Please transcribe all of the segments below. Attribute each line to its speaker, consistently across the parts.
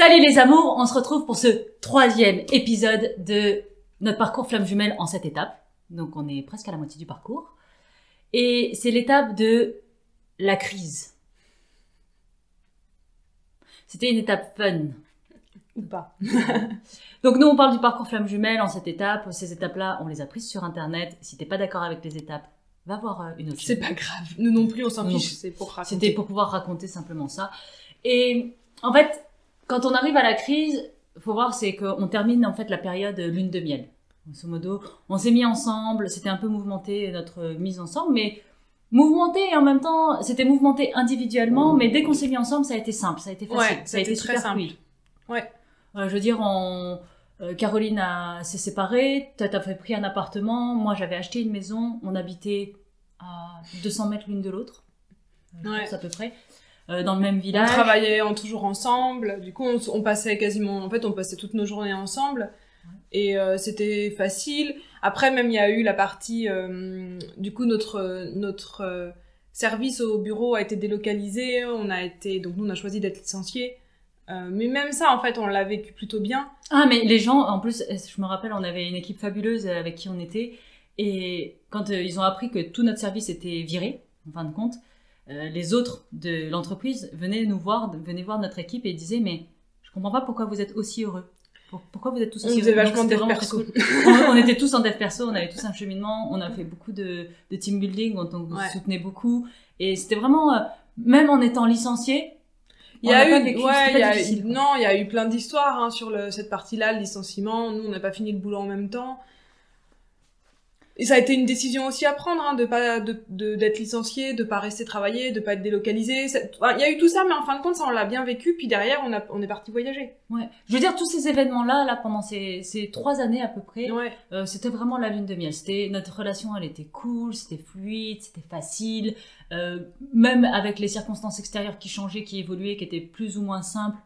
Speaker 1: Salut les amours, on se retrouve pour ce 3e épisode de notre parcours flamme jumelle en 7 étapes. Donc on est presque à la moitié du parcours. Et c'est l'étape de la crise. C'était une étape fun.
Speaker 2: Ou pas.
Speaker 1: Donc nous on parle du parcours flamme jumelle en 7 étapes. Ces étapes-là, on les a prises sur internet. Si t'es pas d'accord avec les étapes, va voir une autre.
Speaker 2: C'est pas grave. Nous non plus, on s'en fiche. C'est pour raconter.
Speaker 1: C'était pour pouvoir raconter simplement ça. Et en fait, quand on arrive à la crise, faut voir, c'est qu'on termine en fait la période lune de miel. Grosso modo, on s'est mis ensemble, c'était un peu mouvementé notre mise ensemble, mais mouvementé et en même temps, c'était mouvementé individuellement, mais dès qu'on s'est mis ensemble, ça a été simple, ça a été facile,
Speaker 2: Ouais,
Speaker 1: ça a été
Speaker 2: très
Speaker 1: super
Speaker 2: simple.
Speaker 1: fluide.
Speaker 2: Ouais.
Speaker 1: Je veux dire, Caroline s'est séparée, toi t'as pris un appartement, moi j'avais acheté une maison, on habitait à 200 mètres l'une de l'autre,
Speaker 2: Ouais.
Speaker 1: à peu près. Dans le même
Speaker 2: On
Speaker 1: village.
Speaker 2: travaillait toujours ensemble. Du coup, on passait quasiment, en fait, on passait toutes nos journées ensemble. Et c'était facile. Après, même, il y a eu la partie, du coup, notre service au bureau a été délocalisé. Donc nous, on a choisi d'être licenciés. Mais même ça, en fait, on l'a vécu plutôt bien.
Speaker 1: Ah, mais les gens, en plus, je me rappelle, on avait une équipe fabuleuse avec qui on était. Et quand ils ont appris que tout notre service était viré, en fin de compte, les autres de l'entreprise venaient voir notre équipe et disaient mais je comprends pas pourquoi vous êtes aussi heureux. Pourquoi vous êtes tous aussi heureux.
Speaker 2: On faisait vachement
Speaker 1: de
Speaker 2: dev perso.
Speaker 1: cool. on était tous en dev perso, on avait tous un cheminement, on a fait beaucoup de team building, on se soutenait beaucoup et c'était vraiment même en étant licencié. Il y
Speaker 2: a eu plein d'histoires sur cette partie-là, le licenciement. Nous, on n'a pas fini le boulot en même temps. Et ça a été une décision aussi à prendre, d'être licencié, de pas rester travailler, de pas être délocalisé. Il y a eu tout ça, mais en fin de compte, ça, on l'a bien vécu. Puis derrière, on est parti voyager.
Speaker 1: Ouais. Je veux dire, tous ces événements-là, pendant ces 3 années à peu près,
Speaker 2: ouais.
Speaker 1: C'était vraiment la lune de miel. Notre relation, elle était cool, c'était fluide, c'était facile. Même avec les circonstances extérieures qui changeaient, qui évoluaient, qui étaient plus ou moins simples.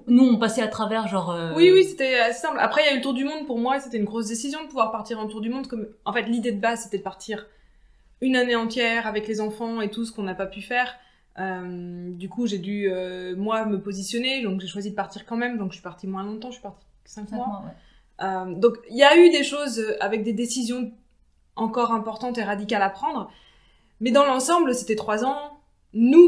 Speaker 1: Nous, on passait à travers, genre...
Speaker 2: Oui, c'était assez simple. Après, il y a eu le tour du monde. Pour moi, c'était une grosse décision de pouvoir partir en tour du monde. En fait, l'idée de base, c'était de partir une année entière avec les enfants et tout, ce qu'on n'a pas pu faire. Du coup, j'ai dû, moi, me positionner. Donc, j'ai choisi de partir quand même. Donc, je suis partie moins longtemps. Je suis partie 5 mois. Ouais. Donc, il y a eu des choses avec des décisions encore importantes et radicales à prendre. Mais dans l'ensemble, c'était 3 ans.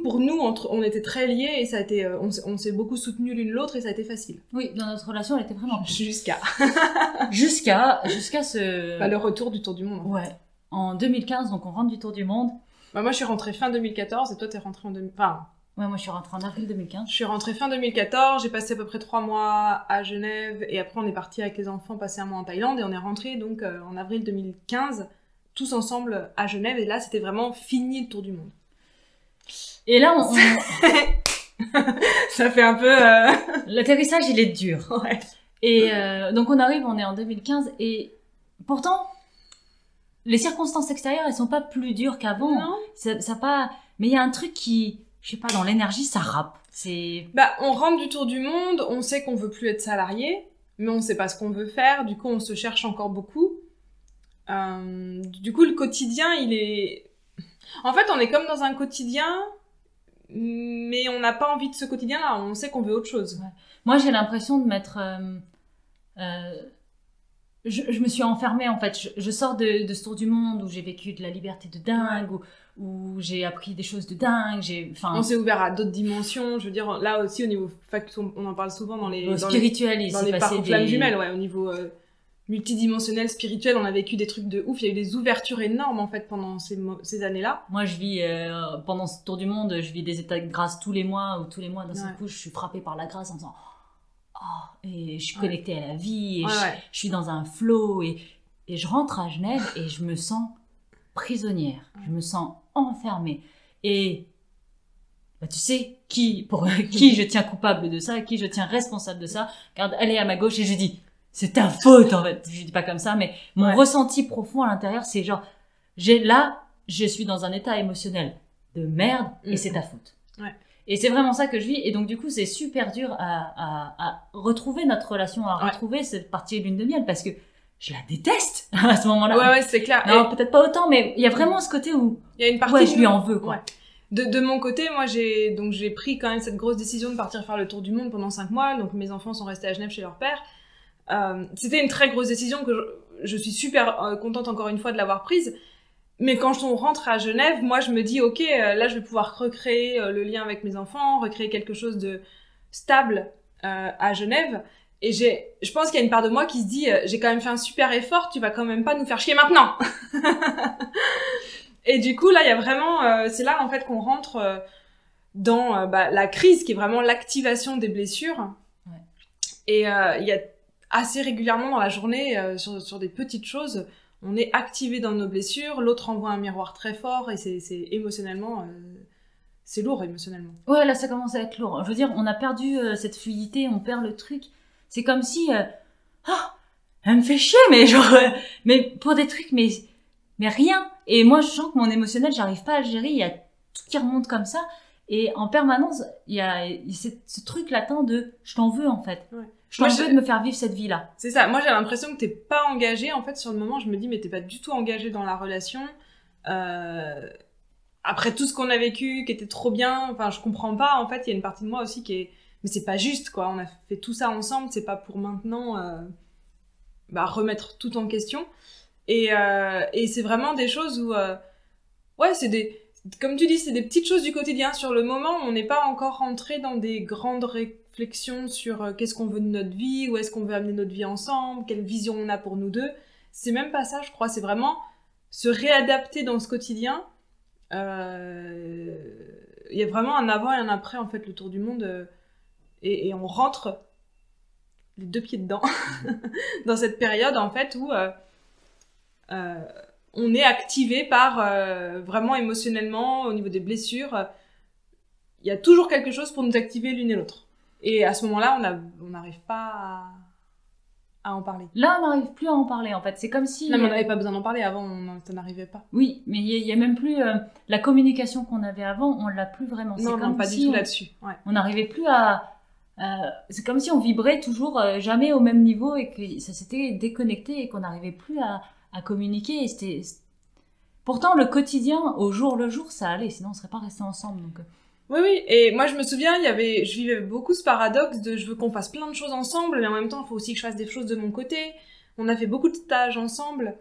Speaker 2: Pour nous, on était très liés et ça a été, on s'est beaucoup soutenus l'une l'autre et ça a été facile.
Speaker 1: Oui, dans notre relation, elle était vraiment cool.
Speaker 2: Jusqu'à
Speaker 1: ce...
Speaker 2: le retour du Tour du Monde.
Speaker 1: Ouais. En 2015, donc on rentre du Tour du Monde.
Speaker 2: Bah, moi, je suis rentrée fin 2014 et toi, t'es rentrée en
Speaker 1: Ouais, moi, je suis rentrée en avril 2015.
Speaker 2: Je suis rentrée fin 2014, j'ai passé à peu près 3 mois à Genève et après, on est parti avec les enfants passer un mois en Thaïlande et on est rentrés donc en avril 2015, tous ensemble à Genève et là, c'était vraiment fini le Tour du Monde.
Speaker 1: Et là,
Speaker 2: ça fait un peu...
Speaker 1: L'atterrissage, il est dur.
Speaker 2: Ouais.
Speaker 1: Et donc, on est en 2015 et pourtant, les circonstances extérieures, elles sont pas plus dures qu'avant.
Speaker 2: Non.
Speaker 1: Mais il y a un truc qui, je sais pas, dans l'énergie, ça râpe.
Speaker 2: On rentre du Tour du Monde, on sait qu'on veut plus être salarié, mais on sait pas ce qu'on veut faire, du coup, on se cherche encore beaucoup. Du coup, le quotidien, il est... En fait, on est comme dans un quotidien, mais on n'a pas envie de ce quotidien-là. On sait qu'on veut autre chose.
Speaker 1: Ouais. Moi, j'ai l'impression de m'être... je me suis enfermée, en fait. Je sors de ce tour du monde où j'ai vécu de la liberté de dingue, où j'ai appris des choses de dingue.
Speaker 2: On s'est ouvert à d'autres dimensions. Je veux dire, là aussi, au niveau... On en parle souvent dans les...
Speaker 1: spirituel,
Speaker 2: dans les parcours flammes jumelles, ouais, au niveau... multidimensionnel, spirituel, on a vécu des trucs de ouf, il y a eu des ouvertures énormes en fait pendant ces années-là.
Speaker 1: Moi je vis, pendant ce tour du monde, je vis des états de grâce tous les mois, d'un seul coup je suis frappée par la grâce en disant et je suis connectée à la vie, et je suis dans un flow, et je rentre à Genève et je me sens prisonnière, je me sens enfermée, et tu sais qui je tiens coupable de ça, qui je tiens responsable de ça. Regarde, elle est à ma gauche et je dis c'est ta faute, en fait. Je dis pas comme ça, mais mon ressenti profond à l'intérieur, c'est genre, je suis dans un état émotionnel de merde et c'est ta faute.
Speaker 2: Ouais.
Speaker 1: Et c'est vraiment ça que je vis. Et donc, du coup, c'est super dur à retrouver notre relation, à retrouver cette partie lune de miel parce que je la déteste à ce moment-là.
Speaker 2: Ouais, c'est clair.
Speaker 1: Non, peut-être pas autant, mais il y a vraiment ce côté où,
Speaker 2: il y a une partie
Speaker 1: je lui en veux, quoi.
Speaker 2: Ouais. De mon côté, moi, j'ai pris quand même cette grosse décision de partir faire le tour du monde pendant 5 mois. Donc, mes enfants sont restés à Genève chez leur père. C'était une très grosse décision que je suis super contente encore une fois de l'avoir prise. Mais quand on rentre à Genève, moi, je me dis, ok, là, je vais pouvoir recréer le lien avec mes enfants, recréer quelque chose de stable à Genève. Et je pense qu'il y a une part de moi qui se dit, j'ai quand même fait un super effort, tu vas quand même pas nous faire chier maintenant. Et du coup, là, il y a vraiment, c'est là en fait qu'on rentre dans la crise, qui est vraiment l'activation des blessures. Ouais. Et il y a assez régulièrement dans la journée, sur des petites choses, on est activé dans nos blessures, l'autre envoie un miroir très fort, et c'est émotionnellement, c'est lourd émotionnellement.
Speaker 1: Ouais, là, ça commence à être lourd. Je veux dire, on a perdu cette fluidité, on perd le truc. C'est comme si, elle me fait chier, mais genre, mais pour des trucs, mais rien. Et moi, je sens que mon émotionnel, j'arrive pas à le gérer. Il y a tout qui remonte comme ça. Et en permanence, il y a ce truc latent de je t'en veux, en fait. Ouais. Je t'en veux de me faire vivre cette vie-là.
Speaker 2: C'est ça. Moi, j'ai l'impression que t'es pas engagée. En fait, sur le moment, je me dis, mais t'es pas du tout engagée dans la relation. Après tout ce qu'on a vécu, qui était trop bien, enfin, je comprends pas. En fait, il y a une partie de moi aussi qui est, mais c'est pas juste, quoi. On a fait tout ça ensemble. C'est pas pour maintenant, remettre tout en question. Et c'est vraiment des choses où, ouais, comme tu dis, c'est des petites choses du quotidien. Sur le moment, on n'est pas encore rentré dans des grandes réflexions sur qu'est-ce qu'on veut de notre vie, où est-ce qu'on veut amener notre vie ensemble, quelle vision on a pour nous deux. C'est même pas ça, je crois. C'est vraiment se réadapter dans ce quotidien. Il y a vraiment un avant et un après, en fait, le tour du monde. Et on rentre les 2 pieds dedans dans cette période, en fait, où on est activé par vraiment émotionnellement au niveau des blessures. Il y a toujours quelque chose pour nous activer l'une et l'autre. Et à ce moment-là, on n'arrive pas à en parler.
Speaker 1: Là, on n'arrive plus à en parler, en fait. C'est comme si...
Speaker 2: Non, mais on n'avait pas besoin d'en parler avant, ça n'arrivait pas.
Speaker 1: Oui, mais il y a même plus... la communication qu'on avait avant, on l'a plus vraiment.
Speaker 2: Non, pas du tout là-dessus. Ouais.
Speaker 1: On n'arrivait plus à... c'est comme si on vibrait toujours jamais au même niveau et que ça s'était déconnecté et qu'on n'arrivait plus à communiquer. Et pourtant, le quotidien, au jour le jour, ça allait. Sinon, on ne serait pas restés ensemble. Donc...
Speaker 2: Oui, oui. Et moi, je me souviens, je vivais beaucoup ce paradoxe de je veux qu'on fasse plein de choses ensemble, mais en même temps, il faut aussi que je fasse des choses de mon côté. On a fait beaucoup de stages ensemble.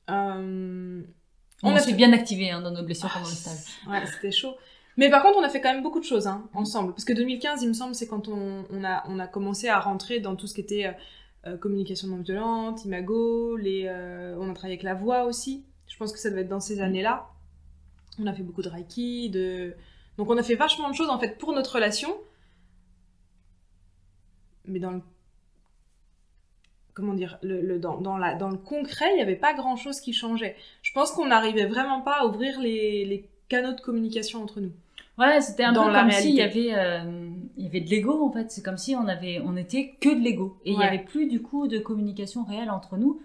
Speaker 1: On s'est bien activés dans nos blessures pendant les stages.
Speaker 2: Ouais, c'était chaud. Mais par contre, on a fait quand même beaucoup de choses ensemble. Parce que 2015, il me semble, c'est quand on a commencé à rentrer dans tout ce qui était communication non violente, imago, on a travaillé avec la voix aussi. Je pense que ça devait être dans ces années-là. On a fait beaucoup de reiki, donc on a fait vachement de choses en fait pour notre relation. Mais dans le... Comment dire, dans le concret, il n'y avait pas grand-chose qui changeait. Je pense qu'on n'arrivait vraiment pas à ouvrir les canaux de communication entre nous.
Speaker 1: Ouais, c'était un peu comme s'il y avait de l'ego, en fait. C'est comme si on était que de l'ego. Et il n'y avait plus, du coup, de communication réelle entre nous.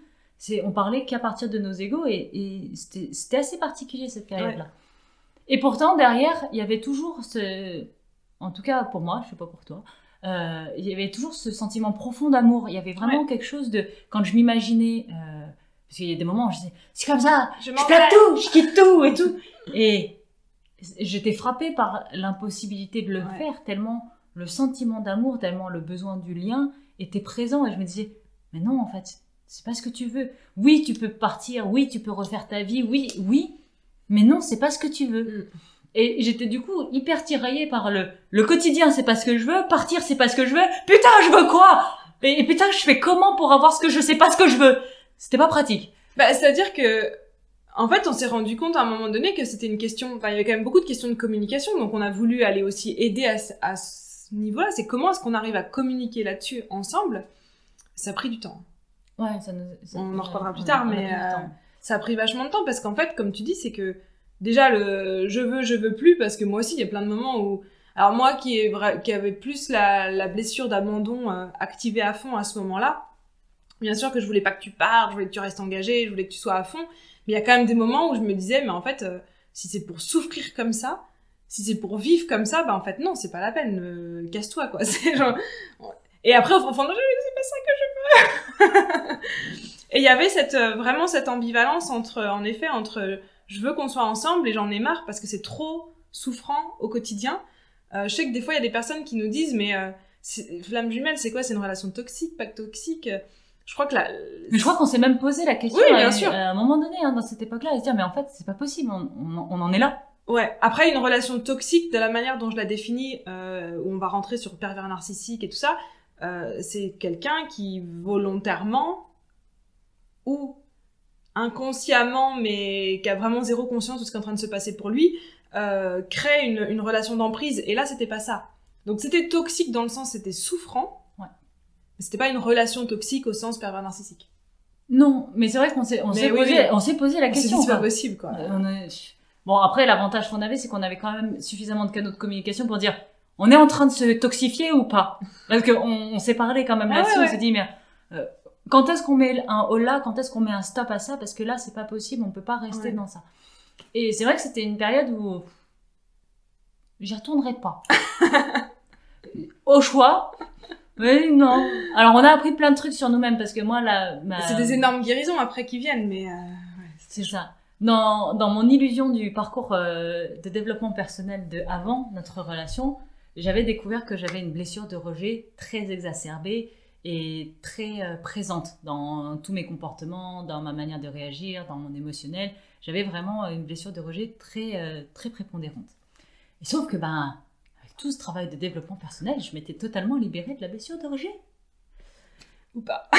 Speaker 1: On parlait qu'à partir de nos égos et c'était assez particulier, cette période-là. Ouais. Et pourtant, derrière, il y avait toujours en tout cas, pour moi, je ne sais pas pour toi, il y avait toujours ce sentiment profond d'amour. Il y avait vraiment quelque chose de... Quand je m'imaginais... parce qu'il y a des moments où je disais, c'est comme ça, je plaque tout, je quitte tout et tout. Et j'étais frappée par l'impossibilité de le faire, tellement le sentiment d'amour, tellement le besoin du lien était présent. Et je me disais, mais non, en fait, c'est pas ce que tu veux. Oui, tu peux partir, oui, tu peux refaire ta vie, oui, mais non, c'est pas ce que tu veux. Et j'étais du coup hyper tiraillée par le quotidien, c'est pas ce que je veux, partir, c'est pas ce que je veux, putain, je veux quoi? Et putain, je fais comment pour avoir ce que je sais pas ce que je veux? C'était pas pratique.
Speaker 2: C'est-à-dire que, en fait, on s'est rendu compte à un moment donné que c'était une question, il y avait quand même beaucoup de questions de communication, donc on a voulu aller aussi aider à ce niveau-là. C'est comment est-ce qu'on arrive à communiquer là-dessus ensemble? Ça a pris du temps.
Speaker 1: Ouais,
Speaker 2: on en reparlera plus tard, mais ça a pris vachement de temps parce qu'en fait, comme tu dis, c'est que déjà le je veux plus, parce que moi aussi, il y a plein de moments où, alors moi qui avait plus la blessure d'abandon activée à fond à ce moment-là, bien sûr que je voulais pas que tu partes, je voulais que tu restes engagée, je voulais que tu sois à fond, mais il y a quand même des moments où je me disais, mais en fait, si c'est pour souffrir comme ça, si c'est pour vivre comme ça, en fait, non, c'est pas la peine, casse-toi, quoi. C'est genre... Et après, au fond de moi, c'est pas ça que je veux. Et il y avait vraiment cette ambivalence entre je veux qu'on soit ensemble et j'en ai marre parce que c'est trop souffrant au quotidien. Je sais que des fois, il y a des personnes qui nous disent, mais flamme jumelle, c'est quoi? C'est une relation toxique, pas toxique? Je crois que
Speaker 1: Mais je crois qu'on s'est même posé la question
Speaker 2: oui, bien sûr.
Speaker 1: À un moment donné, hein, dans cette époque-là, à se dire, mais en fait, c'est pas possible, on en est là.
Speaker 2: Ouais. Après, une relation toxique, de la manière dont je la définis, où on va rentrer sur pervers narcissique et tout ça, c'est quelqu'un qui volontairement ou inconsciemment, mais qui a vraiment zéro conscience de ce qui est en train de se passer pour lui, crée une relation d'emprise. Et là, c'était pas ça. Donc c'était toxique dans le sens, c'était souffrant.
Speaker 1: Ouais.
Speaker 2: Mais c'était pas une relation toxique au sens pervers narcissique.
Speaker 1: Non, mais c'est vrai qu'on s'est posé la question.
Speaker 2: C'est pas possible, quoi.
Speaker 1: Bon, après, l'avantage qu'on avait, c'est qu'on avait quand même suffisamment de canaux de communication pour dire, on est en train de se toxifier ou pas? Parce qu'on s'est parlé quand même là-dessus, on s'est dit, mais quand est-ce qu'on met un holà, quand est-ce qu'on met un stop à ça? Parce que là, c'est pas possible, on peut pas rester dans ça. Et c'est vrai que c'était une période où j'y retournerai pas. Au choix. Mais non. Alors, on a appris plein de trucs sur nous-mêmes parce que moi,
Speaker 2: c'est des énormes guérisons après qui viennent, mais
Speaker 1: c'est ça. Dans mon illusion du parcours de développement personnel de avant notre relation, j'avais découvert que j'avais une blessure de rejet très exacerbée et très présente dans tous mes comportements, dans ma manière de réagir, dans mon émotionnel. J'avais vraiment une blessure de rejet très prépondérante. Et sauf que avec tout ce travail de développement personnel, je m'étais totalement libérée de la blessure de rejet.
Speaker 2: Ou pas.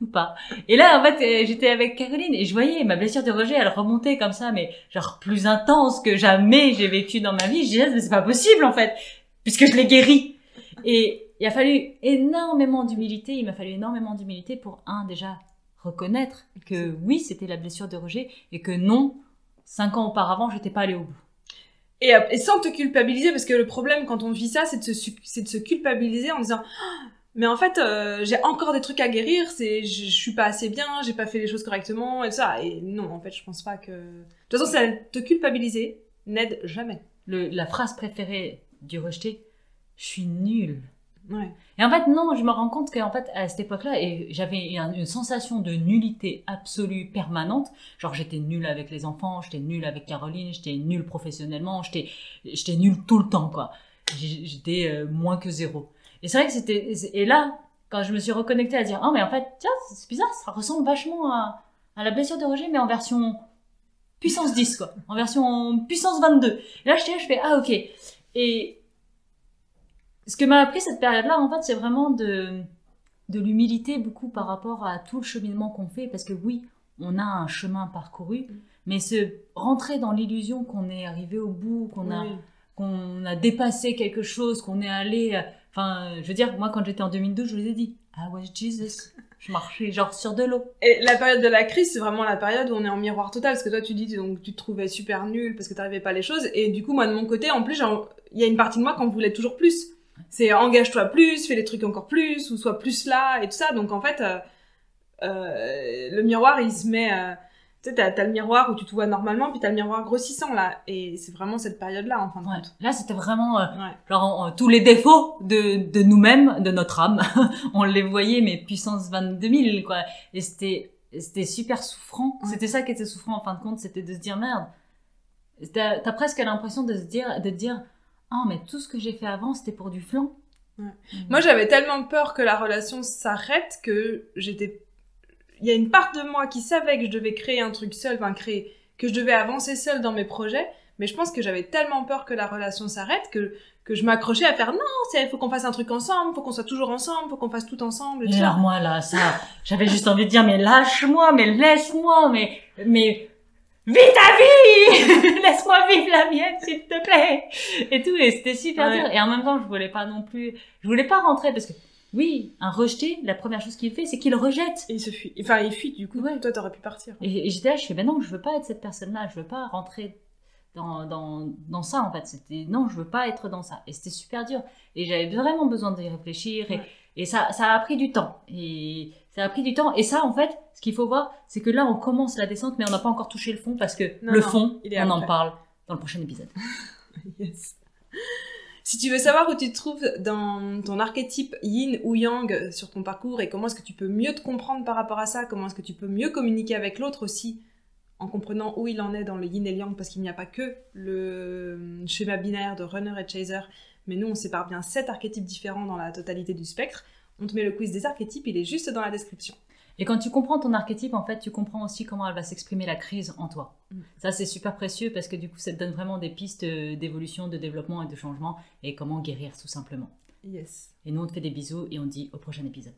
Speaker 1: Ou pas. Et là, en fait, j'étais avec Caroline et je voyais ma blessure de rejet, elle remontait comme ça, mais genre plus intense que jamais j'ai vécu dans ma vie. Je disais, mais c'est pas possible, en fait, puisque je l'ai guéri. Et il a fallu énormément d'humilité, il m'a fallu énormément d'humilité pour, déjà, reconnaître que oui, c'était la blessure de rejet et que non, 5 ans auparavant, j'étais pas allée au bout.
Speaker 2: Et sans te culpabiliser, parce que le problème quand on vit ça, c'est de se culpabiliser en disant mais en fait j'ai encore des trucs à guérir, je suis pas assez bien, j'ai pas fait les choses correctement et tout ça. Et non, en fait, je pense pas que... De toute façon, te culpabiliser n'aide jamais.
Speaker 1: La phrase préférée du rejeté, je suis nulle.
Speaker 2: Ouais.
Speaker 1: Et en fait, non, je me rends compte qu'en fait, à cette époque-là, j'avais une sensation de nullité absolue permanente. Genre, j'étais nulle avec les enfants, j'étais nulle avec Caroline, j'étais nulle professionnellement, j'étais nulle tout le temps, quoi. J'étais moins que 0. Et c'est vrai que et là, quand je me suis reconnectée à dire, mais en fait, tiens, c'est bizarre, ça ressemble vachement à la blessure de rejet, mais en version puissance 10, quoi. En version puissance 22. Et là, je fais, ok. Et ce que m'a appris cette période-là, en fait, c'est vraiment de l'humilité beaucoup par rapport à tout le cheminement qu'on fait, parce que oui, on a un chemin parcouru, mais se rentrer dans l'illusion qu'on est arrivé au bout, qu'on a dépassé quelque chose, qu'on est allé... Enfin, je veux dire, moi, quand j'étais en 2012, je vous ai dit, I was Jesus. Je marchais genre sur de l'eau.
Speaker 2: Et la période de la crise, c'est vraiment la période où on est en miroir total. Parce que toi, tu dis, donc, tu te trouvais super nul parce que t'arrivais pas à les choses. Et du coup, moi, de mon côté, en plus, il y a une partie de moi qu'on voulait toujours plus. C'est engage-toi plus, fais les trucs encore plus, ou sois plus là, et tout ça. Donc, en fait, le miroir, il se met... tu sais, t'as le miroir où tu te vois normalement, puis t'as le miroir grossissant, là. Et c'est vraiment cette période-là, en fin de compte.
Speaker 1: Là, c'était vraiment... genre, tous les défauts de nous-mêmes, de notre âme, on les voyait, mais puissance 22 000, quoi. Et c'était super souffrant. Ouais. C'était ça qui était souffrant, en fin de compte, c'était de se dire, merde. T'as presque l'impression de dire, mais tout ce que j'ai fait avant, c'était pour du flan.
Speaker 2: Ouais. Moi, j'avais tellement peur que la relation s'arrête que j'étais... Il y a une part de moi qui savait que je devais créer un truc seul, que je devais avancer seule dans mes projets, mais je pense que j'avais tellement peur que la relation s'arrête que je m'accrochais à faire non, faut qu'on fasse un truc ensemble, faut qu'on soit toujours ensemble, faut qu'on fasse tout ensemble.
Speaker 1: Et alors moi là, ça, j'avais juste envie de dire mais lâche-moi, mais laisse-moi, mais vis ta vie, laisse-moi vivre la mienne s'il te plaît, et tout, et c'était super dur. Et en même temps, je voulais pas rentrer parce que oui, un rejeté, la première chose qu'il fait, c'est qu'il rejette.
Speaker 2: Et il se fuit. Enfin, il fuit, du coup, toi, t'aurais pu partir.
Speaker 1: Et j'étais là, je fais, non, je veux pas être cette personne-là, je veux pas rentrer dans ça, en fait. Non, je veux pas être dans ça. Et c'était super dur. Et j'avais vraiment besoin d'y réfléchir. Et ça a pris du temps. Et ça a pris du temps. Et ça, en fait, ce qu'il faut voir, c'est que là, on commence la descente, mais on n'a pas encore touché le fond, parce que fond, on en parle dans le prochain épisode.
Speaker 2: Yes. Si tu veux savoir où tu te trouves dans ton archétype yin ou yang sur ton parcours et comment est-ce que tu peux mieux te comprendre par rapport à ça, comment est-ce que tu peux mieux communiquer avec l'autre aussi en comprenant où il en est dans le yin et le yang, parce qu'il n'y a pas que le schéma binaire de runner et chaser, mais nous on sépare bien 7 archétypes différents dans la totalité du spectre. On te met le quiz des archétypes, il est juste dans la description.
Speaker 1: Et quand tu comprends ton archétype, en fait, tu comprends aussi comment elle va s'exprimer la crise en toi. Ça, c'est super précieux parce que du coup, ça te donne vraiment des pistes d'évolution, de développement et de changement et comment guérir tout simplement.
Speaker 2: Yes.
Speaker 1: Et nous, on te fait des bisous et on te dit au prochain épisode.